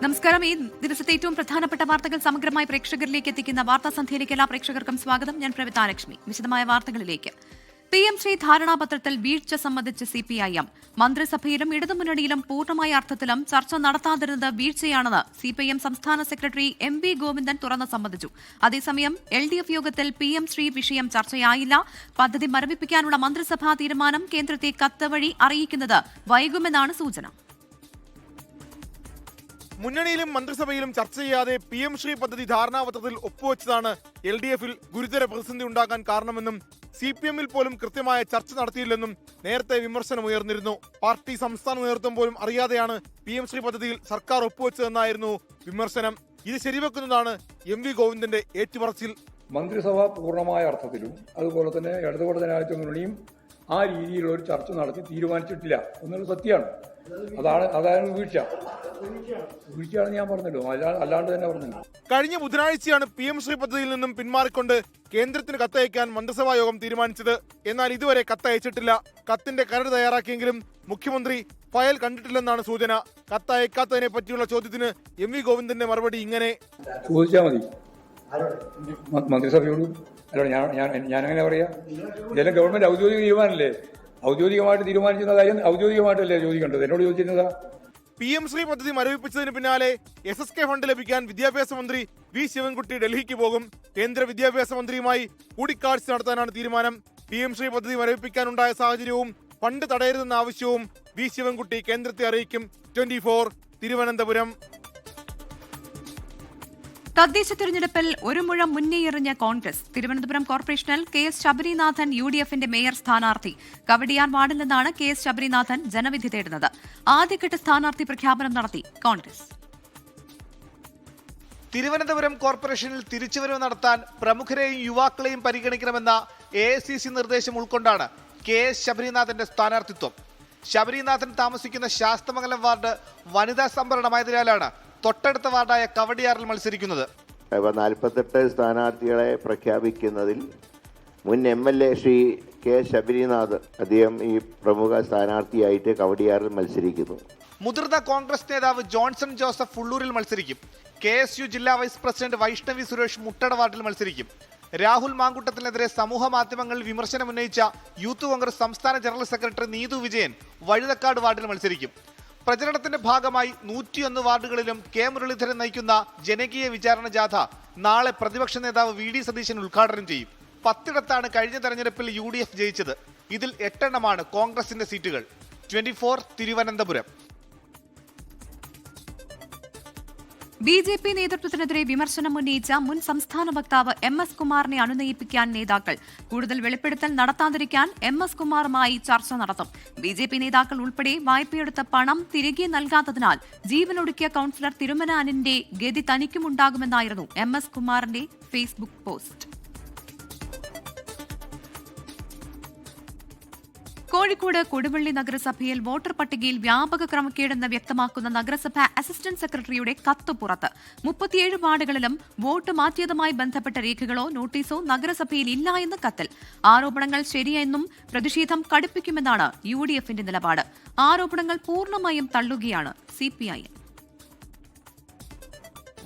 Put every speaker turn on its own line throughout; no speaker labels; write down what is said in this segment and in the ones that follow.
നമസ്കാരം. ഈ ദിവസത്തെ ഏറ്റവും പ്രധാനപ്പെട്ട വാർത്തകൾ സമഗ്രമായി പ്രേക്ഷകരിലേക്ക് എത്തിക്കുന്ന വാർത്താ സന്ധ്യയിലേക്ക് എല്ലാ പ്രേക്ഷകർക്കും സ്വാഗതം. ഞാൻ പ്രവിതാലക്ഷ്മി. വിശദമായ വാർത്തകളിലേക്ക്. PM-ശ്രീ ധാരണാപത്രത്തിൽ വീഴ്ച സംബന്ധിച്ച് CPIM മന്ത്രിസഭയിലും ഇടതുമുന്നണിയിലും പൂർണ്ണമായ അർത്ഥത്തിലും ചർച്ച നടത്താതിരുന്നത് വീഴ്ചയാണെന്ന് CPIM സംസ്ഥാന സെക്രട്ടറി MV ഗോവിന്ദൻ തുറന്നു സമ്മതിച്ചു. അതേസമയം LDF യോഗത്തിൽ PM-ശ്രീ വിഷയം ചർച്ചയായില്ല. പദ്ധതി മരവിപ്പിക്കാനുള്ള മന്ത്രിസഭാ തീരുമാനം കേന്ദ്രത്തെ കത്ത് വഴി അറിയിക്കുന്നത് വൈകുമെന്നാണ് സൂചന.
മുന്നണിയിലും മന്ത്രിസഭയിലും ചർച്ച ചെയ്യാതെ PM-ശ്രീ പദ്ധതി ധാരണാപത്രത്തിൽ ഒപ്പുവെച്ചതാണ് LDF-ൽ ഗുരുതര പ്രതിസന്ധി ഉണ്ടാക്കാൻ കാരണമെന്നും CPM-ൽ പോലും കൃത്യമായ ചർച്ച നടത്തിയില്ലെന്നും നേരത്തെ വിമർശനമുയർന്നിരുന്നു. പാർട്ടി സംസ്ഥാന നേതൃത്വം പോലും അറിയാതെയാണ് PM-ശ്രീ പദ്ധതിയിൽ സർക്കാർ ഒപ്പുവെച്ചതെന്നായിരുന്നു വിമർശനം. ഇത് ശരിവെക്കുന്നതാണ് MV ഗോവിന്ദന്റെ ഏറ്റുപറച്ചിൽ.
മന്ത്രിസഭ പൂർണ്ണമായ അർത്ഥത്തിലും അതുപോലെ തന്നെ ഇടതുപക്ഷ ജനാധിപത്യ മുന്നണിയും ആ രീതിയിലുള്ള ഒരു ചർച്ച നടത്തി തീരുമാനിച്ചിട്ടില്ല എന്നുള്ള സത്യമാണ്. അതാണ് വീഴ്ചയാണെന്ന് ഞാൻ പറഞ്ഞല്ലോ, അല്ലാണ്ട് തന്നെ പറഞ്ഞല്ലോ.
കഴിഞ്ഞ ബുധനാഴ്ചയാണ് PM-ശ്രീ പദ്ധതിയിൽ നിന്നും പിന്മാറിക്കൊണ്ട് കേന്ദ്രത്തിന് കത്തയക്കാൻ മന്ത്രിസഭാ യോഗം തീരുമാനിച്ചത്. എന്നാൽ ഇതുവരെ കത്തയച്ചിട്ടില്ല. കത്തിന്റെ കരട് തയ്യാറാക്കിയെങ്കിലും മുഖ്യമന്ത്രി ഫയൽ കണ്ടിട്ടില്ലെന്നാണ് സൂചന. കത്തയക്കാത്തതിനെ പറ്റിയുള്ള ചോദ്യത്തിന് MV ഗോവിന്ദന്റെ മറുപടി ഇങ്ങനെ:
ചോദിച്ചാൽ മതി മന്ത്രിസഭയോട്. അല്ല, ഞാൻ അങ്ങനെ പറയാ, ഇതെല്ലാം ഗവൺമെന്റ് ഔദ്യോഗിക തീരുമാനമല്ലേ. ഔദ്യോഗികമായിട്ട് തീരുമാനിക്കുന്ന കാര്യം ഔദ്യോഗികമായിട്ടല്ലേ ചോദിക്കേണ്ടത്, എന്നോട് ചോദിച്ചിരുന്നതാ.
PM-ശ്രീ പദ്ധതി മരവിപ്പിച്ചതിന് പിന്നാലെ SSK ഫണ്ട് ലഭിക്കാൻ വിദ്യാഭ്യാസ മന്ത്രി V ശിവൻകുട്ടി ഡൽഹിക്ക് പോകും. കേന്ദ്ര വിദ്യാഭ്യാസ മന്ത്രിയുമായി കൂടിക്കാഴ്ച നടത്താനാണ് തീരുമാനം. PM-ശ്രീ പദ്ധതി മരവിപ്പിക്കാനുണ്ടായ സാഹചര്യവും ഫണ്ട് തടയരുതെന്ന ആവശ്യവും V ശിവൻകുട്ടി കേന്ദ്രത്തെ അറിയിക്കും. 24 തിരുവനന്തപുരം.
തദ്ദേശ തെരഞ്ഞെടുപ്പിൽ ഒരു മുഴം മുന്നേറിഞ്ഞ കോൺഗ്രസ്. തിരുവനന്തപുരം കോർപ്പറേഷനിൽ KS ശബരിനാഥൻ UDF-ന്റെ മേയർ സ്ഥാനാർത്ഥി. കവടിയാർ വാർഡിൽ നിന്നാണ് KS ശബരിനാഥൻ ജനവിധി തേടുന്നത്. ആദ്യഘട്ട സ്ഥാനാർത്ഥി പ്രഖ്യാപനം നടത്തി കോൺഗ്രസ്.
തിരുവനന്തപുരം കോർപ്പറേഷനിൽ തിരിച്ചുവരവ് നടത്താൻ പ്രമുഖരെയും യുവാക്കളെയും പരിഗണിക്കണമെന്ന AICC നിർദ്ദേശം ഉൾക്കൊണ്ടാണ് KS ശബരിനാഥന്റെ സ്ഥാനാർത്ഥിത്വം. ശബരിനാഥൻ താമസിക്കുന്ന ശാസ്തമംഗലം വാർഡ് വനിതാ സംവരണമായതിനാലാണ് തൊട്ടടുത്ത വാർഡായ കവടിയാറിൽ മത്സരിക്കുന്നത്.
48 സ്ഥാനാർത്ഥികളെ പ്രഖ്യാപിക്കുന്നതിൽ മുൻ MLA ശ്രീ K ശബരിനാഥ് അദ്ദേഹം ഈ പ്രമുഖ സ്ഥാനാർത്ഥിയായിട്ട് കവടിയാറിൽ മത്സരിക്കുന്നു.
മുതിർന്ന കോൺഗ്രസ് നേതാവ് ജോൺസൺ ജോസഫ് ഫുള്ളൂരിൽ മത്സരിക്കും. KSU ജില്ലാ വൈസ് പ്രസിഡന്റ് വൈഷ്ണവി സുരേഷ് മുട്ടട വാർഡിൽ മത്സരിക്കും. രാഹുൽ മാങ്കുട്ടത്തിനെതിരെ സമൂഹ മാധ്യമങ്ങളിൽ വിമർശനമുന്നയിച്ച യൂത്ത് കോൺഗ്രസ് സംസ്ഥാന ജനറൽ സെക്രട്ടറി നീതു വിജയൻ വഴുതക്കാട് വാർഡിൽ മത്സരിക്കും. പ്രചരണത്തിന്റെ ഭാഗമായി 101 വാർഡുകളിലും K മുരളീധരൻ നയിക്കുന്ന ജനകീയ വിചാരണ ജാഥ നാളെ പ്രതിപക്ഷ നേതാവ് VD സതീശൻ ഉദ്ഘാടനം ചെയ്യും. 10ഇടത്താണ് കഴിഞ്ഞ തെരഞ്ഞെടുപ്പിൽ UDF ജയിച്ചത്. ഇതിൽ 8 എണ്ണമാണ് കോൺഗ്രസിന്റെ സീറ്റുകൾ. 24 തിരുവനന്തപുരം.
BJP നേതൃത്വത്തിനെതിരെ വിമർശനം ഉന്നയിച്ച മുൻ സംസ്ഥാന വക്താവ് MS കുമാറിനെ അനുനയിപ്പിക്കാൻ നേതാക്കൾ. കൂടുതൽ വെളിപ്പെടുത്തൽ നടത്താതിരിക്കാൻ MS കുമാറുമായി ചർച്ച നടത്തും. BJP നേതാക്കൾ ഉൾപ്പെടെ വായ്പയെടുത്ത പണം തിരികെ നൽകാത്തതിനാൽ ജീവനൊടുക്കിയ കൌൺസിലർ തിരുമനാനിന്റെ ഗതി തനിക്കുമുണ്ടാകുമെന്നായിരുന്നു MS കുമാറിന്റെ ഫേസ്ബുക്ക് പോസ്റ്റ്. കോഴിക്കോട് കൊടുവള്ളി നഗരസഭയിൽ വോട്ടർ പട്ടികയിൽ വ്യാപക ക്രമക്കേടെന്ന് വ്യക്തമാക്കുന്ന നഗരസഭാ അസിസ്റ്റന്റ് സെക്രട്ടറിയുടെ കത്ത് പുറത്ത്. 37 വാർഡുകളിലും വോട്ട് മാറ്റിയതുമായി ബന്ധപ്പെട്ട രേഖകളോ നോട്ടീസോ നഗരസഭയിൽ ഇല്ല എന്ന് കത്തിൽ. ആരോപണങ്ങൾ ശരിയെന്നും പ്രതിഷേധം കടുപ്പിക്കുമെന്നാണ് UDF-ന്റെ നിലപാട്. ആരോപണങ്ങൾ പൂർണ്ണമായും തള്ളുകയാണ് CPIM.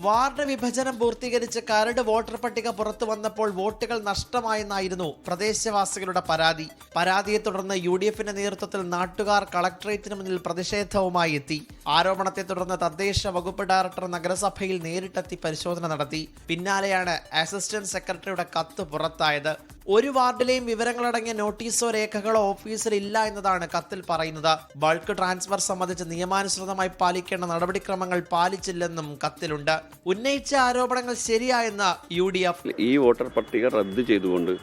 വാർഡ് വിഭജനം പൂർത്തീകരിച്ച് കരട് വോട്ടർ പട്ടിക പുറത്തു വന്നപ്പോൾ വോട്ടുകൾ നഷ്ടമായെന്നായിരുന്നു പ്രദേശവാസികളുടെ പരാതി. പരാതിയെ തുടർന്ന് UDF-ന്റെ നേതൃത്വത്തിൽ നാട്ടുകാർ കളക്ടറേറ്റിന് മുന്നിൽ പ്രതിഷേധവുമായി എത്തി. ആരോപണത്തെ തുടർന്ന് തദ്ദേശ വകുപ്പ് ഡയറക്ടർ നഗരസഭയിൽ നേരിട്ടെത്തി പരിശോധന നടത്തി. പിന്നാലെയാണ് അസിസ്റ്റന്റ് സെക്രട്ടറിയുടെ കത്ത് പുറത്തായത്. ഒരു വാർഡിലെയും വിവരങ്ങളടങ്ങിയ നോട്ടീസോ രേഖകളോ ഓഫീസിൽ ഇല്ല എന്നതാണ് കത്തിൽ പറയുന്നത്. ബൾക്ക് ട്രാൻസ്ഫർ സംബന്ധിച്ച് നിയമാനുസൃതമായി പാലിക്കേണ്ട നടപടിക്രമങ്ങൾ പാലിച്ചില്ലെന്നും കത്തിലുണ്ട്. ഉന്നയിച്ച ആരോപണങ്ങൾ ശരിയായെന്ന് UDF.
ഈ വോട്ടർ പട്ടിക റദ്ദ് ചെയ്തുകൊണ്ട്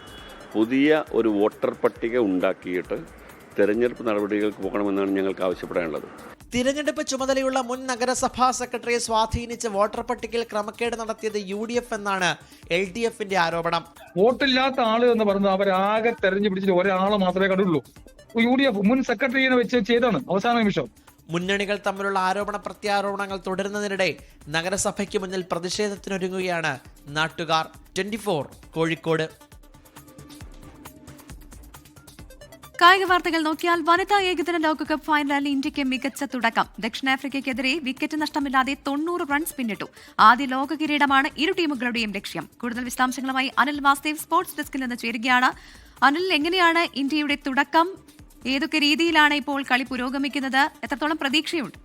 പുതിയ ഒരു വോട്ടർ പട്ടിക ഉണ്ടാക്കിയിട്ട് തെരഞ്ഞെടുപ്പ് നടപടികൾക്ക് പോകണമെന്നാണ് ഞങ്ങൾക്ക് ആവശ്യപ്പെടാനുള്ളത്.
തിരഞ്ഞെടുപ്പ് ചുമതലയുള്ള മുൻ നഗരസഭാ സെക്രട്ടറിയെ സ്വാധീനിച്ച് വോട്ടർ പട്ടികയിൽ ക്രമക്കേട് നടത്തിയത് UDF എന്നാണ് LDF-ന്റെ ആരോപണം.
വോട്ടില്ലാത്ത ആള് എന്ന് പറഞ്ഞത് അവരാകെ തെരഞ്ഞു പിടിച്ചിട്ട് ഒരാളെ മാത്രമേ കണ്ടുള്ളൂ. UDF മുൻ സെക്രട്ടറിയെ വെച്ച് ചെയ്താണ് അവസാന നിമിഷം.
മുന്നണികൾ തമ്മിലുള്ള ആരോപണ പ്രത്യാരോപണങ്ങൾ തുടരുന്നതിനിടെ നഗരസഭയ്ക്ക് മുന്നിൽ പ്രതിഷേധത്തിനൊരുങ്ങുകയാണ് നാട്ടുകാർ. 24 കോഴിക്കോട്.
കായിക വാർത്തകൾ നോക്കിയാൽ വനിതാ ഏകദിന ലോകകപ്പ് ഫൈനലിൽ ഇന്ത്യയ്ക്ക് മികച്ച തുടക്കം. ദക്ഷിണാഫ്രിക്കയ്ക്കെതിരെ വിക്കറ്റ് നഷ്ടമില്ലാതെ 90 റൺസ് പിന്നിട്ടു. ആദ്യ ലോക കിരീടമാണ് ഇരു ടീമുകളുടെയും ലക്ഷ്യം. കൂടുതൽ വിശദാംശങ്ങളുമായി അനിൽ വാസ്തേവ് സ്പോർട്സ് ഡെസ്കിൽ നിന്ന് ചേരുകയാണ്. അനിൽ, എങ്ങനെയാണ് ഇന്ത്യയുടെ തുടക്കം? ഏതൊക്കെ രീതിയിലാണ് ഇപ്പോൾ കളി പുരോഗമിക്കുന്നത്? എത്രത്തോളം പ്രതീക്ഷയുണ്ട്?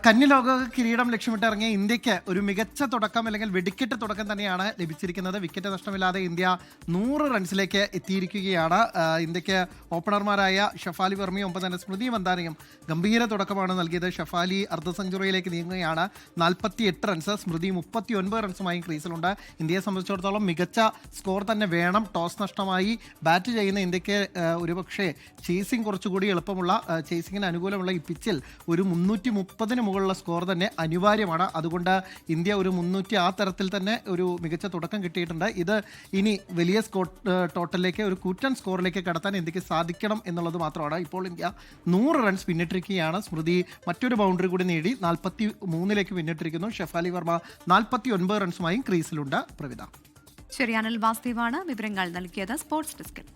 കന്നി ലോക കിരീടം ലക്ഷ്യമിട്ടിറങ്ങിയ ഇന്ത്യക്ക് ഒരു മികച്ച തുടക്കം അല്ലെങ്കിൽ വെടിക്കെട്ട് തുടക്കം തന്നെയാണ് ലഭിച്ചിരിക്കുന്നത്. വിക്കറ്റ് നഷ്ടമില്ലാതെ ഇന്ത്യ 100 റൺസിലേക്ക് എത്തിയിരിക്കുകയാണ്. ഇന്ത്യക്ക് ഓപ്പണർമാരായ ഷഫാലി വർമ്മയും ഒപ്പം തന്നെ സ്മൃതി മന്ദാനയും ഗംഭീര തുടക്കമാണ് നൽകിയത്. ഷഫാലി അർദ്ധ സെഞ്ചുറിയിലേക്ക് നീങ്ങുകയാണ്. 48 റൺസ്, സ്മൃതി 39 റൺസുമായി ക്രീസിലുണ്ട്. ഇന്ത്യയെ സംബന്ധിച്ചിടത്തോളം മികച്ച സ്കോർ തന്നെ വേണം. ടോസ് നഷ്ടമായി ബാറ്റ് ചെയ്യുന്ന ഇന്ത്യക്ക് ഒരുപക്ഷെ ചേസിംഗ് കുറച്ചുകൂടി എളുപ്പമുള്ള, ചേസിങ്ങിന് അനുകൂലമുള്ള ഈ പിച്ചിൽ ഒരു 330 മുകളിലുള്ള സ്കോർ തന്നെ അനിവാര്യമാണ്. അതുകൊണ്ട് ഇന്ത്യ ഒരു 300 ആ തരത്തിൽ തന്നെ ഒരു മികച്ച തുടക്കം കിട്ടിയിട്ടുണ്ട്. ഇത് ഇനി വലിയ സ്കോർ ടോട്ടലിലേക്ക്, ഒരു കൂറ്റൻ സ്കോറിലേക്ക് കടത്താൻ ഇന്ത്യക്ക് സാധിക്കണം എന്നുള്ളത് മാത്രമാണ്. ഇപ്പോൾ ഇന്ത്യ 100 റൺസ് പിന്നിട്ടിരിക്കുകയാണ്. സ്മൃതി മറ്റൊരു ബൗണ്ടറി കൂടി നേടി 43 പിന്നിട്ടിരിക്കുന്നു. ഷഫാലി വർമ്മ 49 റൺസുമായും ക്രീസിലുണ്ട്. പ്രവിധ.
ശരി, അനിൽ വാസ്തേവാണ് വിവരങ്ങൾ നൽകിയത് സ്പോർട്സ് ഡെസ്കിൽ.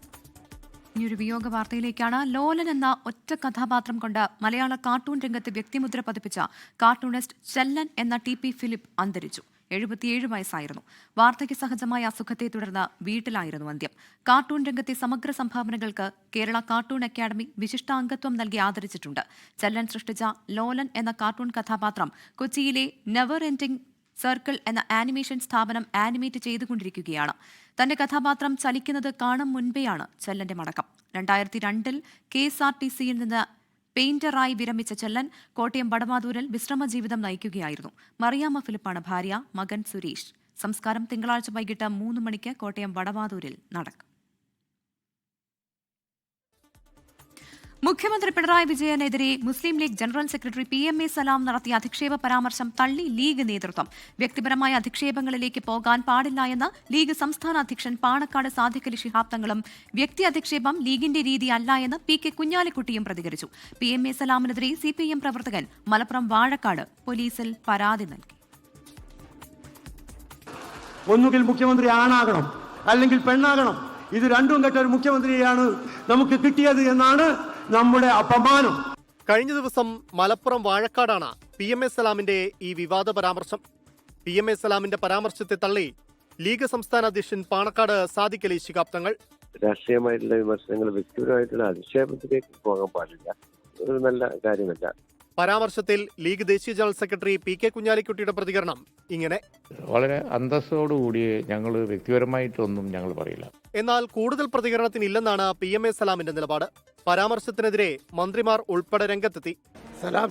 ഇനിയൊരു വിയോഗ വാർത്തയിലേക്കാണ്. ലോലൻ എന്ന ഒറ്റ കഥാപാത്രം കൊണ്ട് മലയാള കാർട്ടൂൺ രംഗത്ത് വ്യക്തിമുദ്ര പതിപ്പിച്ച കാർട്ടൂണിസ്റ്റ് ചെല്ലൻ എന്ന TP ഫിലിപ്പ് അന്തരിച്ചു. 77 വയസ്സായിരുന്നു. വാർദ്ധക്യ സഹജമായ അസുഖത്തെ തുടർന്ന് വീട്ടിലായിരുന്നു അന്ത്യം. കാർട്ടൂൺ രംഗത്തെ സമഗ്ര സംഭാവനകൾക്ക് കേരള കാർട്ടൂൺ അക്കാദമി വിശിഷ്ടാംഗത്വം നൽകി ആദരിച്ചിട്ടുണ്ട്. ചെല്ലൻ സൃഷ്ടിച്ച ലോലൻ എന്ന കാർട്ടൂൺ കഥാപാത്രം കൊച്ചിയിലെ നെവർ എൻഡിംഗ് സർക്കിൾ എന്ന ആനിമേഷൻ സ്ഥാപനം ആനിമേറ്റ് ചെയ്തുകൊണ്ടിരിക്കുകയാണ്. തന്റെ കഥാപാത്രം ചലിക്കുന്നത് കാണും മുൻപെയാണ് ചെല്ലന്റെ മടക്കം. 2002 KSRTCയിൽ നിന്ന് പെയിന്ററായി വിരമിച്ച ചെല്ലൻ കോട്ടയം വടവാതൂരിൽ വിശ്രമജീവിതം നയിക്കുകയായിരുന്നു. മറിയാമ്മ ഫിലിപ്പാണ് ഭാര്യ. മകൻ സുരേഷ്. സംസ്കാരം തിങ്കളാഴ്ച വൈകിട്ട് 3 മണിക്ക് കോട്ടയം വടവാതൂരിൽ നടക്കും. മുഖ്യമന്ത്രി പിണറായി വിജയനെതിരെ മുസ്ലിം ലീഗ് ജനറൽ സെക്രട്ടറി PMA സലാം നടത്തിയ അധിക്ഷേപ പരാമർശം തള്ളി ലീഗ് നേതൃത്വം. വ്യക്തിപരമായ അധിക്ഷേപങ്ങളിലേക്ക് പോകാൻ പാടില്ല എന്ന് ലീഗ് സംസ്ഥാന അധ്യക്ഷൻ പാണക്കാട് സാദിഖലി ശിഹാബ് തങ്ങളും വ്യക്തി അധിക്ഷേപം ലീഗിന്റെ രീതിയല്ല എന്ന് PK കുഞ്ഞാലിക്കുട്ടിയും പ്രതികരിച്ചു. PMA സലാമിനെതിരെ CPIM പ്രവർത്തകൻ മലപ്പുറം വാഴക്കാട് പോലീസിൽ പരാതി നൽകി.
ഒന്നുകിൽ മുഖ്യമന്ത്രി ആണാകണം, അല്ലെങ്കിൽ പെണ്ണാകണം. ഇത് രണ്ടും കെട്ട ഒരു മുഖ്യമന്ത്രിയാണ് നമുക്ക് കിട്ടിയത് എന്നാണ് നമ്മുടെ അപമാനം.
കഴിഞ്ഞ ദിവസം മലപ്പുറം വാഴക്കാടാണ് PMA സലാമിന്റെ ഈ വിവാദ പരാമർശം. PMA സലാമിന്റെ പരാമർശത്തെ തള്ളി ലീഗ് സംസ്ഥാന അധ്യക്ഷൻ പാണക്കാട് സാദിഖലി ശിഹാബ് തങ്ങൾ.
രാഷ്ട്രീയമായിട്ടുള്ള വിമർശനങ്ങൾ വ്യക്തിപരമായിട്ടുള്ള അധിക്ഷേപത്തിലേക്ക് പോകാൻ പാടില്ല. ഒരു നല്ല കാര്യമല്ല.
പരാമർശത്തിൽ ലീഗ് ദേശീയ ജനറൽ സെക്രട്ടറി PK കുഞ്ഞാലിക്കുട്ടിയുടെ പ്രതികരണം ഇങ്ങനെ:
വളരെ അന്തസ്സോടുകൂടി ഞങ്ങൾ വ്യക്തിപരമായിട്ടൊന്നും ഞങ്ങൾ പറയില്ല.
എന്നാൽ കൂടുതൽ പ്രതികരണത്തിനില്ലെന്നാണ് PMA സലാമിന്റെ നിലപാട്. പരാമർശത്തിനെതിരെ മന്ത്രിമാർ ഉൾപ്പെടെ രംഗത്തെത്തി.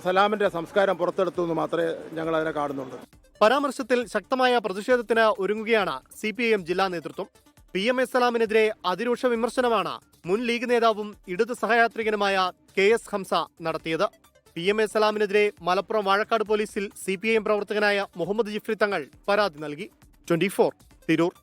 സലാമിന്റെ സംസ്കാരം പുറത്തെടുത്തു എന്ന് മാത്രമേ ഞങ്ങൾ അതിനെ കാണുന്നുള്ളൂ.
പരാമർശത്തിൽ ശക്തമായ പ്രതിഷേധത്തിന് ഒരുങ്ങുകയാണ് CPIM ജില്ലാ നേതൃത്വം. PMA സലാമിനെതിരെ അതിരൂക്ഷ വിമർശനമാണ് മുൻ ലീഗ് നേതാവും ഇടത് സഹയാത്രികനുമായ KS ഹംസ നടത്തിയത്. PMA സലാമിനെതിരെ മലപ്പുറം വാഴക്കാട് പോലീസിൽ CPIM പ്രവർത്തകനായ മുഹമ്മദ് ജിഫ്രി തങ്ങൾ പരാതി നൽകി. 24 തിരൂർ.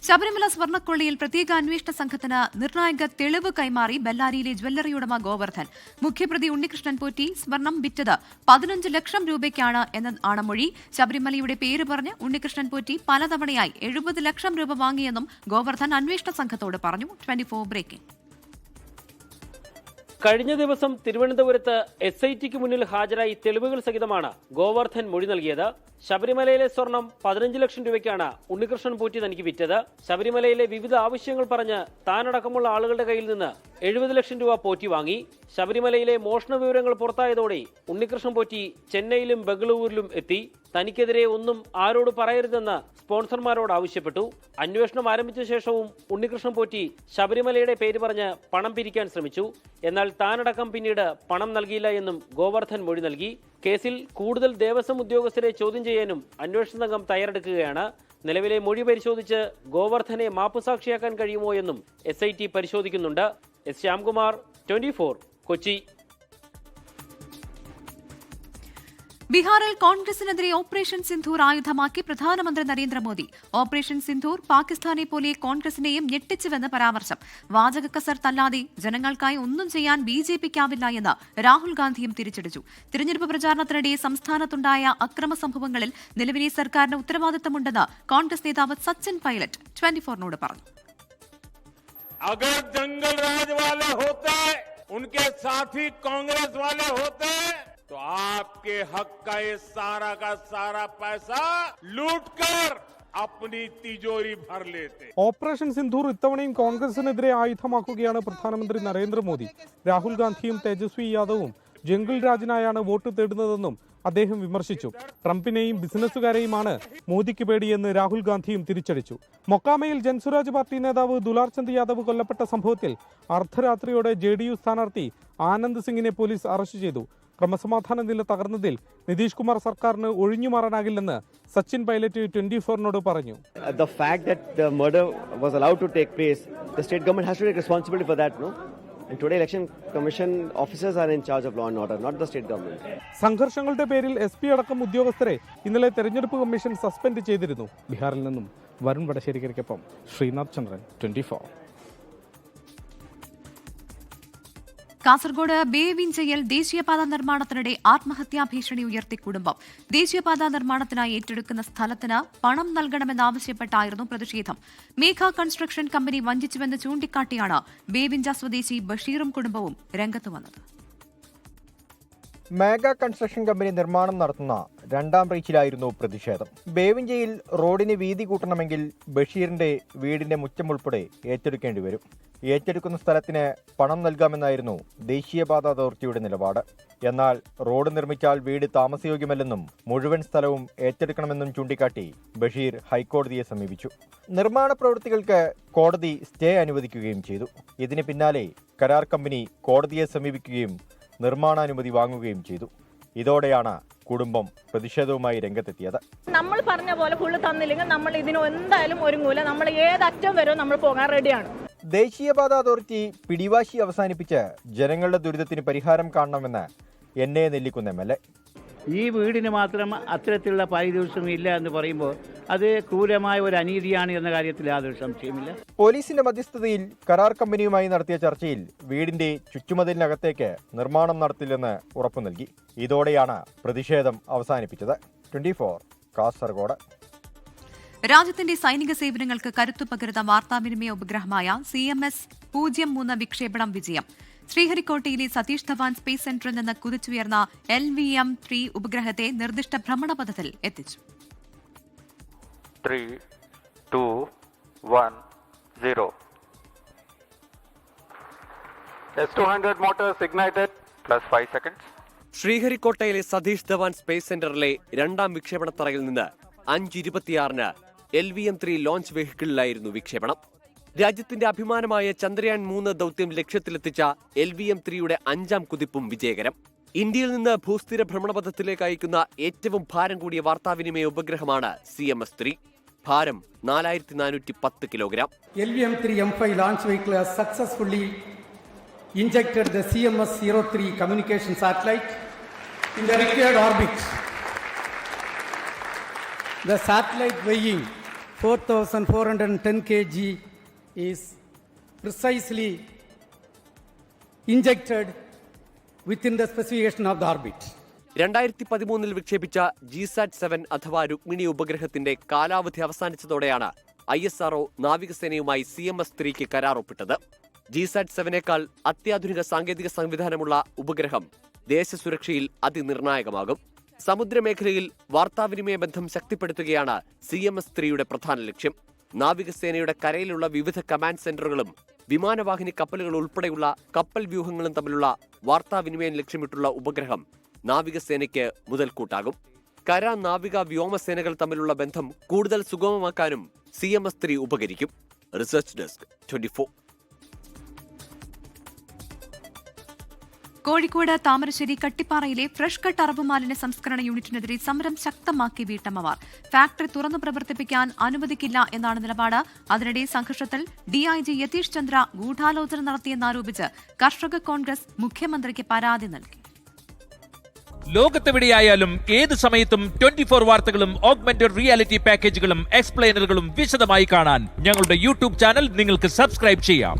ശബരിമല സ്വർണ്ണക്കൊള്ളിയിൽ പ്രത്യേക അന്വേഷണ സംഘത്തിന് നിർണായക തെളിവ് കൈമാറി ബെല്ലാരിയിലെ ജ്വല്ലറി ഉടമ ഗോവർദ്ധൻ. മുഖ്യപ്രതി ഉണ്ണികൃഷ്ണൻ പോറ്റി സ്വർണം വിറ്റത് 15 ലക്ഷം രൂപയ്ക്കാണ് എന്നാണ് മൊഴി. ശബരിമലയുടെ പേര് പറഞ്ഞ് ഉണ്ണികൃഷ്ണൻ പോറ്റി പലതവണയായി 70 ലക്ഷം രൂപ വാങ്ങിയെന്നും ഗോവർദ്ധൻ അന്വേഷണ സംഘത്തോട് പറഞ്ഞു. 24 ബ്രേക്കിംഗ്.
കഴിഞ്ഞ ദിവസം തിരുവനന്തപുരത്ത് SITക്ക് മുന്നിൽ ഹാജരായി തെളിവുകൾ സഹിതമാണ് ഗോവർദ്ധൻ മൊഴി നൽകിയത്. ശബരിമലയിലെ സ്വർണം 15 ലക്ഷം രൂപയ്ക്കാണ് ഉണ്ണികൃഷ്ണൻ പോറ്റി തനിക്ക് വിറ്റത്. ശബരിമലയിലെ വിവിധ ആവശ്യങ്ങൾ പറഞ്ഞ് താനടക്കമുള്ള ആളുകളുടെ കയ്യിൽ നിന്ന് 70 ലക്ഷം രൂപ പോറ്റി വാങ്ങി. ശബരിമലയിലെ മോഷണ വിവരങ്ങൾ പുറത്തായതോടെ ഉണ്ണികൃഷ്ണൻ പോറ്റി ചെന്നൈയിലും ബംഗളൂരിലും എത്തി. തനിക്കെതിരെ ഒന്നും ആരോട് പറയരുതെന്ന് സ്പോൺസർമാരോട് ആവശ്യപ്പെട്ടു. അന്വേഷണം ആരംഭിച്ച ശേഷവും ഉണ്ണികൃഷ്ണൻ പോറ്റി ശബരിമലയുടെ പേര് പറഞ്ഞ് പണം പിരിക്കാൻ ശ്രമിച്ചു. എന്നാൽ താനടക്കം പിന്നീട് പണം നൽകിയില്ല എന്നും ഗോവർദ്ധൻ മൊഴി നൽകി. കേസിൽ കൂടുതൽ ദേവസ്വം ഉദ്യോഗസ്ഥരെ ചോദ്യം ചെയ്യാനും അന്വേഷണ സംഘം തയ്യാറെടുക്കുകയാണ്. നിലവിലെ മൊഴി പരിശോധിച്ച് ഗോവർദ്ധനെ മാപ്പുസാക്ഷിയാക്കാൻ കഴിയുമോ എന്നും SIT പരിശോധിക്കുന്നുണ്ട്. S. ശ്യാംകുമാർ, 24 കൊച്ചി.
ബീഹാറിൽ കോൺഗ്രസിനെതിരെ ഓപ്പറേഷൻ സിന്ധൂർ ആയുധമാക്കി പ്രധാനമന്ത്രി നരേന്ദ്രമോദി. ഓപ്പറേഷൻ സിന്ധൂർ പാകിസ്ഥാനെ പോലെ കോൺഗ്രസിനെയും ഞെട്ടിച്ചുവെന്ന് പരാമർശം. വാചകക്കസർത്തല്ലാതെ ജനങ്ങൾക്കായി ഒന്നും ചെയ്യാൻ BJPക്കാവില്ല എന്ന് രാഹുൽ ഗാന്ധിയും തിരിച്ചടിച്ചു. തിരഞ്ഞെടുപ്പ് പ്രചാരണത്തിനിടെ സംസ്ഥാനത്തുണ്ടായ അക്രമ സംഭവങ്ങളിൽ നിലവിലെ സർക്കാരിന് ഉത്തരവാദിത്തമുണ്ടെന്ന് കോൺഗ്രസ് നേതാവ് സച്ചിൻ പൈലറ്റ് 24നോട് പറഞ്ഞു.
अगर जंगल राज वाले होते, उनके साथी कांग्रेस वाले होते, तो आपके हक का ये सारा का सारा पैसा लूटकर अपनी तिजोरी भर लेते.
ഓപ്പറേഷൻ സിന്ധൂർ ഇത്തവണയും കോൺഗ്രസിനെതിരെ ആയുധമാക്കുകയാണ് പ്രധാനമന്ത്രി നരേന്ദ്രമോദി. രാഹുൽ ഗാന്ധിയും തേജസ്വി യാദവും ജംഗിൾ രാജിനായാണ് വോട്ട് തേടുന്നതെന്നും അദ്ദേഹം വിമർശിച്ചു. ട്രംപിനെയും ബിസിനസ്സുകാരെയുമാണ് മോദിക്ക് പേടിയെന്ന് രാഹുൽ ഗാന്ധിയും തിരിച്ചടിച്ചു. മൊക്കാമയിൽ ജൻസുരാജ് പാർട്ടി നേതാവ് ദുലാർചന്ദ് യാദവ് കൊല്ലപ്പെട്ട സംഭവത്തിൽ അർദ്ധരാത്രിയോടെ JDU സ്ഥാനാർത്ഥി ആനന്ദ് സിംഗിനെ പോലീസ് അറസ്റ്റ് ചെയ്തു. ക്രമസമാധാന നില തകർന്നതിൽ നിതീഷ് കുമാർ സർക്കാരിന് ഒഴിഞ്ഞുമാറാനാകില്ലെന്ന് സച്ചിൻ പൈലറ്റ് 24-നോട് പറഞ്ഞു.
The fact that the murder was allowed to take place, the state government has to take responsibility for that, no? And today election commission officers are in charge of law and order, not the state government.
സംഘർഷങ്ങളുടെ പേരിൽ SP അടക്കം ഉദ്യോഗസ്ഥരെ ഇന്നലെ തെരഞ്ഞെടുപ്പ് commission suspend ചെയ്തിരുന്നു. ബീഹാറിൽ നിന്നും വരുൺ വടശ്ശേരിക്കൊപ്പം ശ്രീനാഥ് ചന്ദ്രൻ, 24.
കാസർഗോഡ് ബേവിഞ്ചയിൽ ദേശീയപാത നിർമ്മാണത്തിനിടെ ആത്മഹത്യാ ഭീഷണി ഉയർത്തി കുടുംബം. ദേശീയപാത നിർമ്മാണത്തിനായി ഏറ്റെടുക്കുന്ന സ്ഥലത്തിന് പണം നൽകണമെന്നാവശ്യപ്പെട്ടായിരുന്നു പ്രതിഷേധം. മേഘ കൺസ്ട്രക്ഷൻ കമ്പനി വഞ്ചിച്ചുവെന്ന് ചൂണ്ടിക്കാട്ടിയാണ് ബേവിഞ്ച സ്വദേശി ബഷീറും കുടുംബവും രംഗത്ത് വന്നത്.
മേഘ കൺസ്ട്രക്ഷൻ കമ്പനി നിർമ്മാണം നടത്തുന്ന രണ്ടാം റീച്ചിലായിരുന്നു പ്രതിഷേധം. ബേവിഞ്ചയിൽ റോഡിന് വീതി കൂട്ടണമെങ്കിൽ ബഷീറിന്റെ വീടിന്റെ മുറ്റം ഉൾപ്പെടെ ഏറ്റെടുക്കേണ്ടി വരും. ഏറ്റെടുക്കുന്ന സ്ഥലത്തിന് പണം നൽകാമെന്നായിരുന്നു ദേശീയപാത അതോറിറ്റിയുടെ നിലപാട്. എന്നാൽ റോഡ് നിർമ്മിച്ചാൽ വീട് താമസയോഗ്യമല്ലെന്നും മുഴുവൻ സ്ഥലവും ഏറ്റെടുക്കണമെന്നും ചൂണ്ടിക്കാട്ടി ബഷീർ ഹൈക്കോടതിയെ സമീപിച്ചു. നിർമ്മാണ പ്രവൃത്തികൾക്ക് കോടതി സ്റ്റേ അനുവദിക്കുകയും ചെയ്തു. ഇതിന് പിന്നാലെ കരാർ കമ്പനി കോടതിയെ സമീപിക്കുകയും നിർമ്മാണാനുമതി വാങ്ങുകയും ചെയ്തു. ഇതോടെയാണ് കുടുംബം പ്രതിഷേധവുമായി രംഗത്തെത്തിയത്.
നമ്മൾ പറഞ്ഞ പോലെ ഫുള്ള് തന്നില്ലെങ്കിൽ നമ്മൾ ഇതിന് എന്തായാലും ഒരുങ്ങൂല. നമ്മൾ ഏതറ്റം വരെ നമ്മൾ പോകാൻ റെഡിയാണ്.
ദേശീയപാത അതോറിറ്റി പിടിവാശി അവസാനിപ്പിച്ച് ജനങ്ങളുടെ ദുരിതത്തിന് പരിഹാരം കാണണമെന്ന് NA നെല്ലിക്കുന്ന് MLA.
ഈ വീടിന് മാത്രം അത്തരത്തിലുള്ള പാരിതോഷികം ഇല്ല എന്ന് പറയുമ്പോൾ അത് ക്രൂരമായ ഒരു അനീതിയാണ് എന്ന കാര്യത്തിൽ യാതൊരു സംശയമില്ല.
പോലീസിന്റെ മധ്യസ്ഥതയിൽ കരാർ കമ്പനിയുമായി നടത്തിയ ചർച്ചയിൽ വീടിന്റെ ചുറ്റുമതിലിനകത്തേക്ക് നിർമ്മാണം നടത്തില്ലെന്ന് ഉറപ്പു നൽകി. ഇതോടെയാണ് പ്രതിഷേധം അവസാനിപ്പിച്ചത്. 24 കാസർഗോഡ്.
രാജ്യത്തിന്റെ സൈനിക സേവനങ്ങൾക്ക് കരുത്തു പകരുന്ന വാർത്താവിനിമയ ഉപഗ്രഹമായ CMS-03 വിക്ഷേപണം വിജയം. ശ്രീഹരിക്കോട്ടയിലെ സതീഷ് ധവാൻ സ്പേസ് സെന്ററിൽ നിന്ന് കുതിച്ചുയർന്ന LVM-3 ഉപഗ്രഹത്തെ നിർദ്ദിഷ്ട ഭ്രമണപഥത്തിൽ എത്തിച്ചു.
3, 2, 1, 0. S200 motors ignited, plus 5 seconds.
ശ്രീഹരിക്കോട്ടയിലെ സതീഷ് ധവാൻ സ്പേസ് സെന്ററിലെ രണ്ടാം വിക്ഷേപണത്തറയിൽ നിന്ന് 5:26-ന് LVM-3 ലോഞ്ച് വെഹിക്കിളിലായിരുന്നു വിക്ഷേപണം. രാജ്യത്തിന്റെ അഭിമാനമായ ചന്ദ്രയാൻ 3 ദൌത്യം ലക്ഷ്യത്തിലെത്തിച്ച LVM-3യുടെ 5ാം കുതിപ്പും വിജയകരം. ഇന്ത്യയിൽ നിന്ന് ഭൂസ്ഥിര ഭ്രമണപഥത്തിലേക്ക് അയക്കുന്ന ഏറ്റവും ഭാരം കൂടിയ വാർത്താവിനിമയ ഉപഗ്രഹമാണ് CMS-3. ഭാരം 4410 kilogram.
LVM-3 M5 launch vehicle has successfully injected the CMS-03 communication satellite in the required orbit. The satellite weighing 4,410 kg is precisely injected within the specification of the orbit.
2013 വിക്ഷേപിച്ച GSAT-7 അഥവാ രുക്മിണി ഉപഗ്രഹത്തിന്റെ കാലാവധി അവസാനിച്ചതോടെയാണ് ISRO നാവികസേനയുമായി CMS-3ക്ക് കരാർ ഒപ്പിട്ടത്. GSAT-7നേക്കാൾ അത്യാധുനിക സാങ്കേതിക സംവിധാനമുള്ള ഉപഗ്രഹം ദേശസുരക്ഷയിൽ അതിനിർണായകമാകും. സമുദ്രമേഖലയിൽ വാർത്താവിനിമയ ബന്ധം ശക്തിപ്പെടുത്തുകയാണ് CMS-3യുടെ പ്രധാന ലക്ഷ്യം. നാവികസേനയുടെ കരയിലുള്ള വിവിധ കമാൻഡ് സെന്ററുകളും വിമാനവാഹിനി കപ്പലുകൾ ഉൾപ്പെടെയുള്ള കപ്പൽ വ്യൂഹങ്ങളും തമ്മിലുള്ള വാർത്താവിനിമയം ലക്ഷ്യമിട്ടുള്ള ഉപഗ്രഹം നാവികസേനയ്ക്ക് മുതൽക്കൂട്ടാകും. കര, നാവിക, വ്യോമസേനകൾ തമ്മിലുള്ള ബന്ധം കൂടുതൽ സുഗമമാക്കാനും CMS-3 ഉപകരിക്കും. Research desk 24.
കോഴിക്കോട് താമരശ്ശേരി കട്ടിപ്പാറയിലെ ഫ്രഷ് കട്ട് അറബ് മാലിന്യ സംസ്കരണ യൂണിറ്റിനെതിരെ സമരം ശക്തമാക്കി വീട്ടമ്മമാർ. ഫാക്ടറി തുറന്നു പ്രവർത്തിപ്പിക്കാൻ അനുവദിക്കില്ല എന്നാണ് നിലപാട്. അതിനിടെ സംഘർഷത്തിൽ DIG യതീഷ് ചന്ദ്ര ഗൂഢാലോചന നടത്തിയെന്നാരോപിച്ച് കർഷക കോൺഗ്രസ് മുഖ്യമന്ത്രിക്ക് പരാതി നൽകി.
ലോകത്തെവിടെയായാലും ഏത് സമയത്തും 24 വാർത്തകളും ഓഗ്മെന്റഡ് റിയാലിറ്റി പാക്കേജുകളും എക്സ്പ്ലെയിനറുകളും വിശദമായി കാണാൻ ഞങ്ങളുടെ YouTube ചാനൽ നിങ്ങൾക്ക് സബ്സ്ക്രൈബ് ചെയ്യാം.